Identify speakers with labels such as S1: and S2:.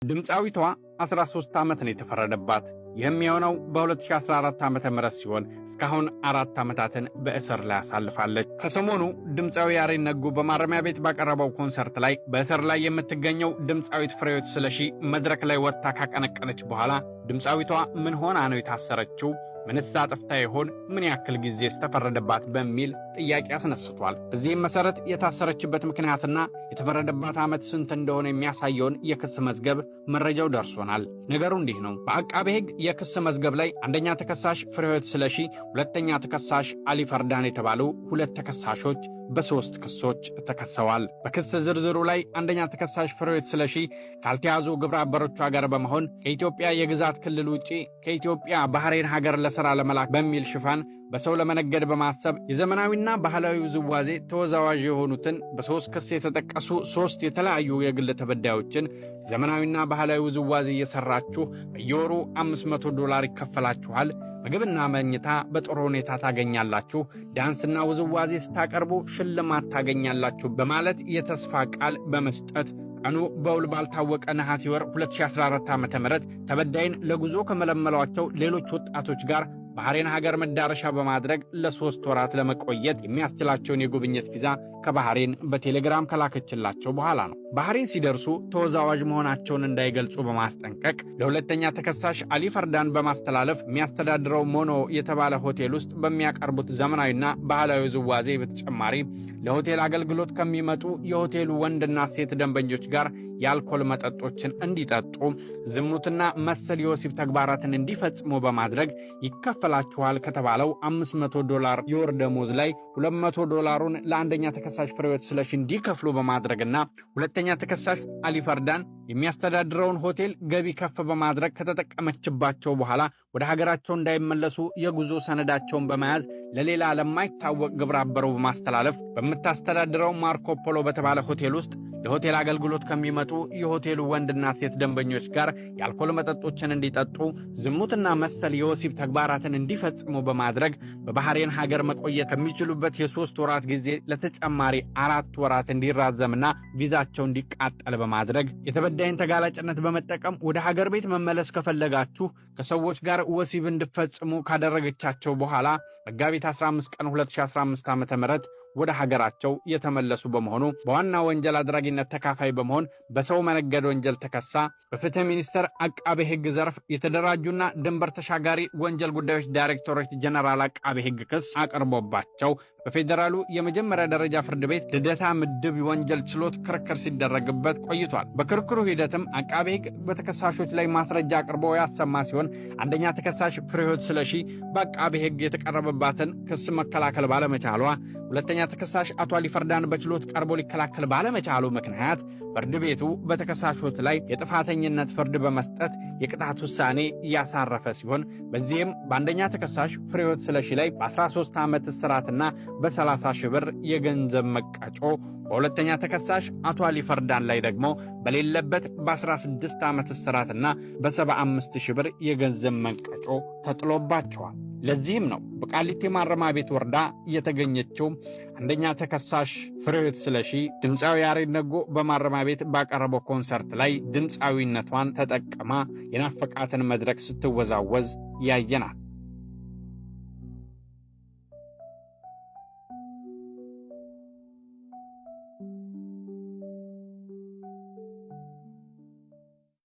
S1: ድምፃዊቷ 13 ዓመት ነው የተፈረደባት። ይህም የሆነው በ2014 ዓመተ ምህረት ሲሆን እስካሁን 4 ዓመታትን በእስር ላይ አሳልፋለች። ከሰሞኑ ድምፃዊ ያሬድ ነጉ በማረሚያ ቤት ባቀረበው ኮንሰርት ላይ በእስር ላይ የምትገኘው ድምፃዊት ፍሬህይወት ስለሺ መድረክ ላይ ወጥታ ካቀነቀነች በኋላ ድምፃዊቷ ምን ሆና ነው የታሰረችው? ምንስ አጥፍታ ይሆን? ምን ያክል ጊዜስ ተፈረደባት? በሚል ጥያቄ አስነስቷል። በዚህም መሰረት የታሰረችበት ምክንያትና የተፈረደባት ዓመት ስንት እንደሆነ የሚያሳየውን የክስ መዝገብ መረጃው ደርሶናል። ነገሩ እንዲህ ነው። በአቃቤ ሕግ የክስ መዝገብ ላይ አንደኛ ተከሳሽ ፍሬህይወት ስለሺ፣ ሁለተኛ ተከሳሽ አሊ ፈርዳን የተባሉ ሁለት ተከሳሾች በ3 ክሶች ተከሰዋል። በክስ ዝርዝሩ ላይ አንደኛ ተከሳሽ ፍሬህይወት ስለሺ ካልተያዙ ግብረ አበሮቿ ጋር በመሆን ከኢትዮጵያ የግዛት ክልል ውጪ ከኢትዮጵያ ባህሬን ሀገር ለሥራ ለመላክ በሚል ሽፋን በሰው ለመነገድ በማሰብ የዘመናዊና ባህላዊ ውዝዋዜ ተወዛዋዥ የሆኑትን በ3 ክስ የተጠቀሱ 3 የተለያዩ የግል ተበዳዮችን ዘመናዊና ባህላዊ ውዝዋዜ እየሰራችሁ በየወሩ $500 ይከፈላችኋል፣ ምግብና መኝታ በጥሩ ሁኔታ ታገኛላችሁ፣ ዳንስና ውዝዋዜ ስታቀርቡ ሽልማት ታገኛላችሁ በማለት የተስፋ ቃል በመስጠት ቀኑ በውል ባልታወቀ ነሐሴ ወር 2014 ዓ.ም ተበዳይን ለጉዞ ከመለመሏቸው ሌሎች ወጣቶች ጋር ባህሬን ሀገር መዳረሻ በማድረግ ለ3 ወራት ለመቆየት የሚያስችላቸውን የጉብኝት ቪዛ ከባህሬን በቴሌግራም ከላከችላቸው በኋላ ነው። ባህሬን ሲደርሱ ተወዛዋዥ መሆናቸውን እንዳይገልጹ በማስጠንቀቅ ለሁለተኛ ተከሳሽ አሊ ፈርዳን በማስተላለፍ የሚያስተዳድረው ሞኖ የተባለ ሆቴል ውስጥ በሚያቀርቡት ዘመናዊና ባህላዊ ውዝዋዜ በተጨማሪ ለሆቴል አገልግሎት ከሚመጡ የሆቴሉ ወንድና ሴት ደንበኞች ጋር የአልኮል መጠጦችን እንዲጠጡ፣ ዝሙትና መሰል የወሲብ ተግባራትን እንዲፈጽሙ በማድረግ ይከፈላችኋል ከተባለው $500 የወር ደሞዝ ላይ $200ን ለአንደኛ ተከሳሽ ፍሬህይወት ስለሺ እንዲከፍሉ በማድረግና ሁለተኛ ተከሳሽ አሊ ፈርዳን የሚያስተዳድረውን ሆቴል ገቢ ከፍ በማድረግ ከተጠቀመችባቸው በኋላ ወደ ሀገራቸው እንዳይመለሱ የጉዞ ሰነዳቸውን በመያዝ ለሌላ ለማይታወቅ ግብረ አበሩ በማስተላለፍ በምታስተዳድረው ማርኮ ፖሎ በተባለ ሆቴል ውስጥ ለሆቴል አገልግሎት ከሚመጡ የሆቴሉ ወንድና ሴት ደንበኞች ጋር የአልኮል መጠጦችን እንዲጠጡ፣ ዝሙትና መሰል የወሲብ ተግባራትን እንዲፈጽሙ በማድረግ በባህሬን ሀገር መቆየት ከሚችሉበት የ3 ወራት ጊዜ ለተጨማሪ 4 ወራት እንዲራዘምና ቪዛቸው እንዲቃጠል በማድረግ የተበዳይን ተጋላጭነት በመጠቀም ወደ ሀገር ቤት መመለስ ከፈለጋችሁ ከሰዎች ጋር ወሲብ እንዲፈጽሙ ካደረገቻቸው በኋላ መጋቢት 15 ቀን 2015 ዓ.ም ወደ ሀገራቸው የተመለሱ በመሆኑ በዋና ወንጀል አድራጊነት ተካፋይ በመሆን በሰው መነገድ ወንጀል ተከሳ በፍትህ ሚኒስቴር አቃቤ ሕግ ዘርፍ የተደራጁና ድንበር ተሻጋሪ ወንጀል ጉዳዮች ዳይሬክቶሬት ጀነራል አቃቤ ሕግ ክስ አቅርቦባቸው በፌዴራሉ የመጀመሪያ ደረጃ ፍርድ ቤት ልደታ ምድብ ወንጀል ችሎት ክርክር ሲደረግበት ቆይቷል። በክርክሩ ሂደትም አቃቤ ሕግ በተከሳሾች ላይ ማስረጃ አቅርቦ ያሰማ ሲሆን አንደኛ ተከሳሽ ፍሬህይወት ስለሺ በአቃቤ ሕግ የተቀረበባትን ክስ መከላከል ባለመቻሏ፣ ሁለተኛ ተከሳሽ አቶ አሊ ፈርዳን በችሎት ቀርቦ ሊከላከል ባለመቻሉ ምክንያት ፍርድ ቤቱ በተከሳሾች ላይ የጥፋተኝነት ፍርድ በመስጠት የቅጣት ውሳኔ ያሳረፈ ሲሆን በዚህም በአንደኛ ተከሳሽ ፍሬህይወት ስለሺ ላይ በ13 ዓመት እስራትና በ30 ሺህ ብር የገንዘብ መቀጮ፣ በሁለተኛ ተከሳሽ አቶ አሊ ፈርዳን ላይ ደግሞ በሌለበት በ16 ዓመት እስራትና በ75 ሺህ ብር የገንዘብ መቀጮ ተጥሎባቸዋል። ለዚህም ነው በቃሊቲ ማረሚያ ቤት ወርዳ የተገኘችው አንደኛ ተከሳሽ ፍሬህይወት ስለሺ ድምፃዊ ያሬድ ነጉ በማረሚያ ቤት ባቀረበው ኮንሰርት ላይ ድምፃዊነቷን ተጠቅማ የናፈቃትን መድረክ ስትወዛወዝ ያየናት።